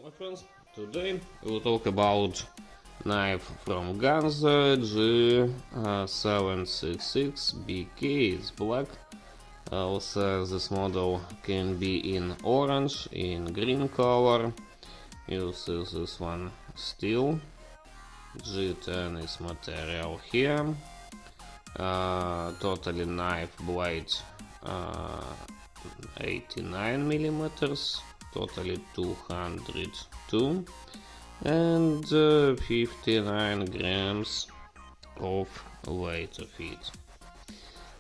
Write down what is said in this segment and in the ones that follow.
my friends, today we'll talk about knife from Ganzo G766 BK. It's black. Also this model can be in orange, in green color. You see this one steel. G10 is material here. Totally knife blade 89 millimeters. Totally 202 and 59 grams of weight of it.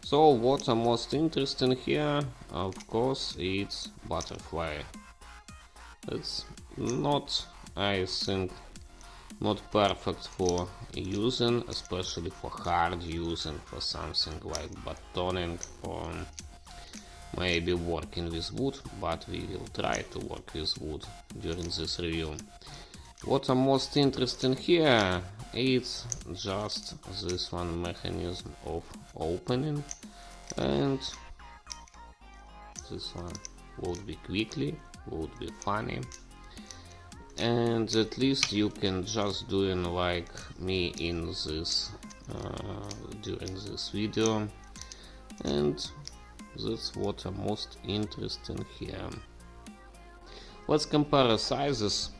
So what's most interesting here, of course, it's butterfly. It's not, I think, not perfect for using, especially for hard using, for something like batoning or maybe working with wood, but we will try to work with wood during this review. What I'm most interesting here is just this one mechanism of opening, and this one would be quickly, would be funny, and at least you can just do it like me in this during this video, and that's what I'm most interested here. Let's compare sizes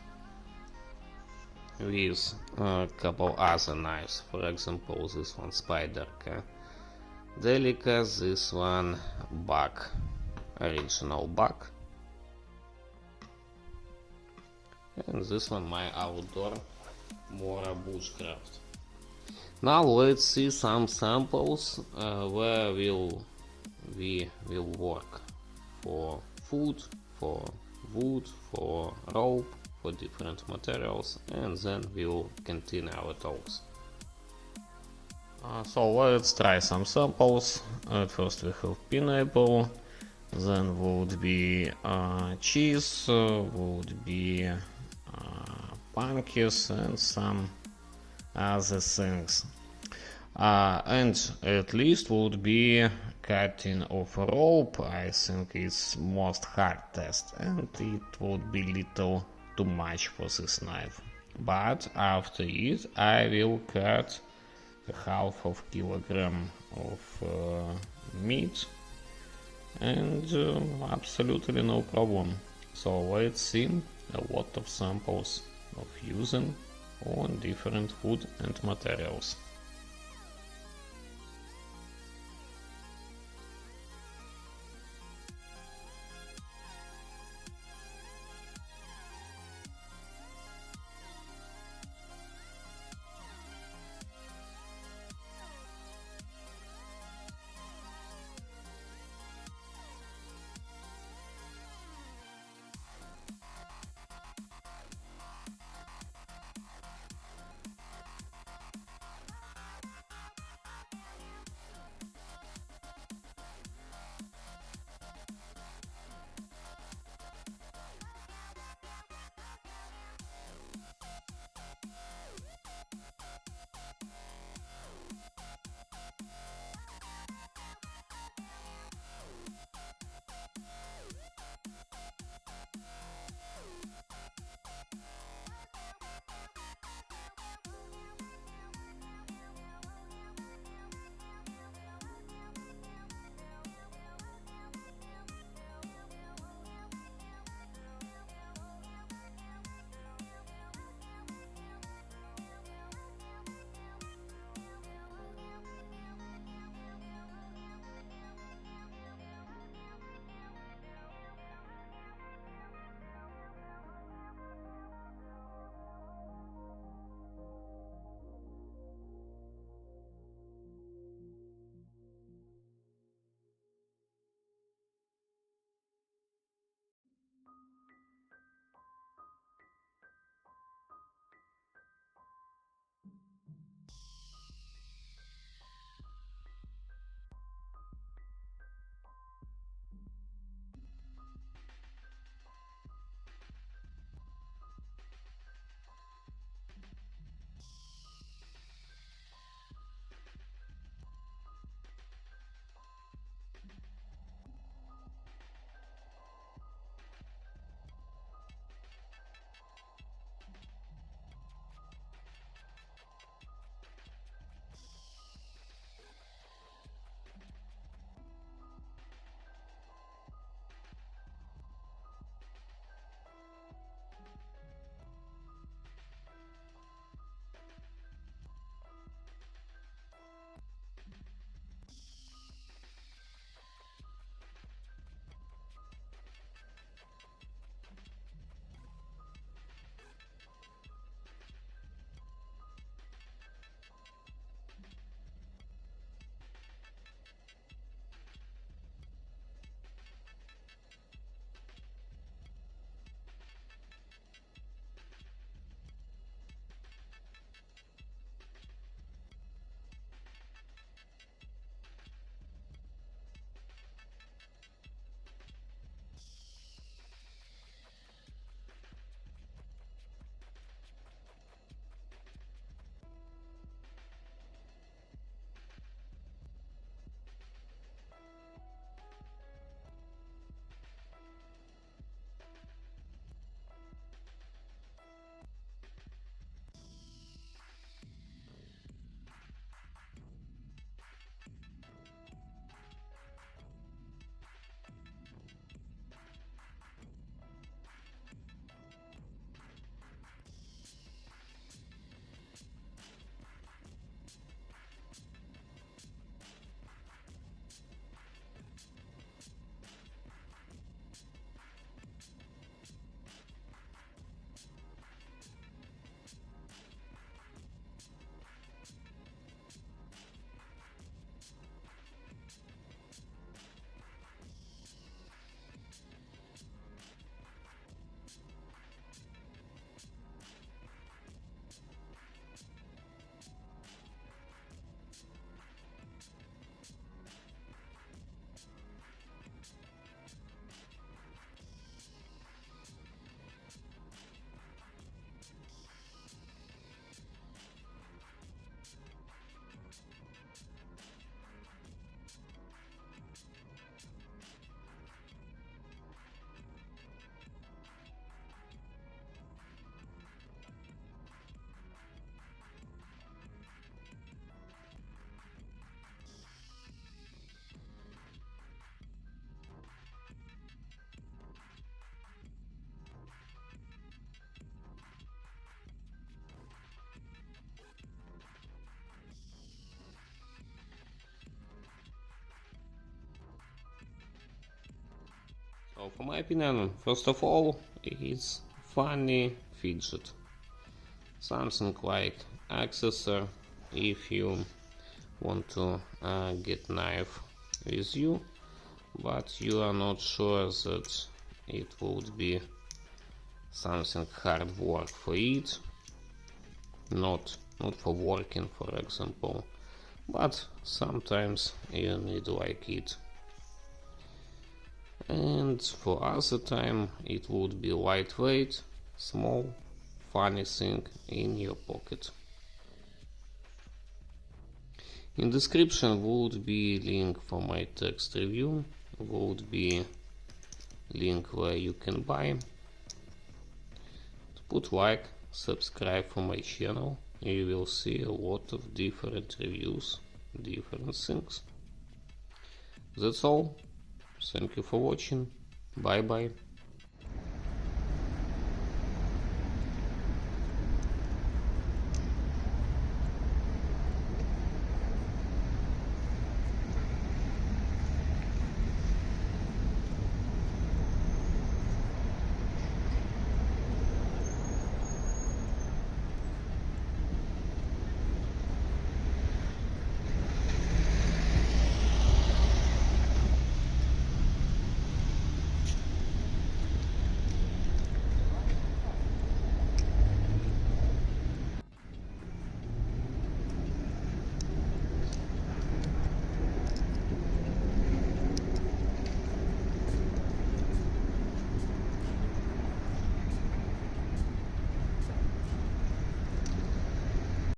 with a couple other knives. For example, this one Spyderco Delica, this one Buck, original Buck, and this one my outdoor Mora Bushcraft. Now let's see some samples where we will work for food, for wood, for rope, for different materials, and then we'll continue our talks. So let's try some samples. At first we have pineapple, then would be cheese, would be pumpkins and some other things. And at least would be cutting of rope. I think it's most hard test, and it would be little too much for this knife. But after it I will cut half of kilogram of meat, and absolutely no problem. So let's see a lot of samples of using on different food and materials. So for my opinion, first of all, it's funny fidget. Something like accessor if you want to get knife with you, but you are not sure that it would be something hard work for it, not for working, for example, but sometimes you need like it. And for other time it would be lightweight, small, funny thing in your pocket. In description would be link for my text review, would be link where you can buy. Put like, subscribe for my channel, you will see a lot of different reviews, different things. That's all. Thank you for watching. Bye bye.